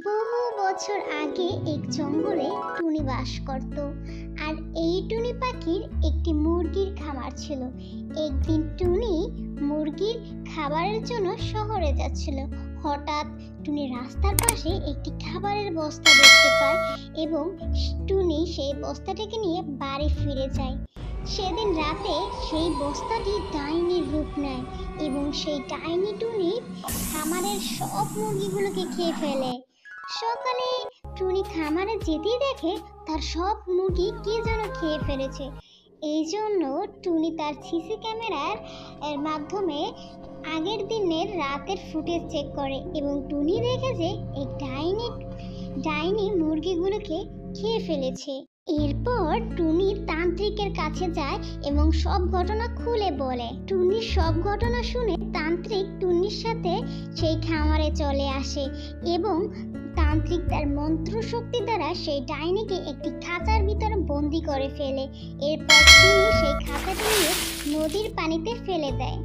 বহু বছর আগে এক জঙ্গলে টুনি বাস করত। আর এই টুনি পাখির একটি মুরগির খামার ছিল। একদিন টুনি মুরগির খাবারের জন্য শহরে যাচ্ছিল। হঠাৎ টুনি রাস্তার পাশে একটি খাবারের বস্তা দেখতে পায় এবং টুনি সেই বস্তাটাকে নিয়ে বাড়ি ফিরে যায়। সেদিন রাতে সেই বস্তাটি ডাইনির রূপ নেয় এবং সেই ডাইনি টুনি খামারের সব মুরগিগুলোকে খেয়ে ফেলে। সকালে টুনি খামারে যেতেই দেখে তার সব মুরগি কে যেন খেয়ে ফেলেছে। এই জন্য টুনি তার সিসি ক্যামেরার মাধ্যমে আগের দিনের রাতের ফুটেজ চেক করে এবং টুনি দেখে যে এই ডাইনি মুরগিগুলোকে খেয়ে ফেলেছে। এরপর টুনি তান্ত্রিকের কাছে যায় এবং সব ঘটনা খুলে বলে। টুনির সব ঘটনা শুনে তান্ত্রিক টুনির সাথে সেই খামারে চলে আসে এবং তান্ত্রিক তার মন্ত্র শক্তি দ্বারা সেই ডাইনিকে একটি খাঁচার ভিতরে বন্দি করে ফেলে। এরপর টুনি সেই খাঁচাটি নিয়ে নদীর পানিতে ফেলে দেয়।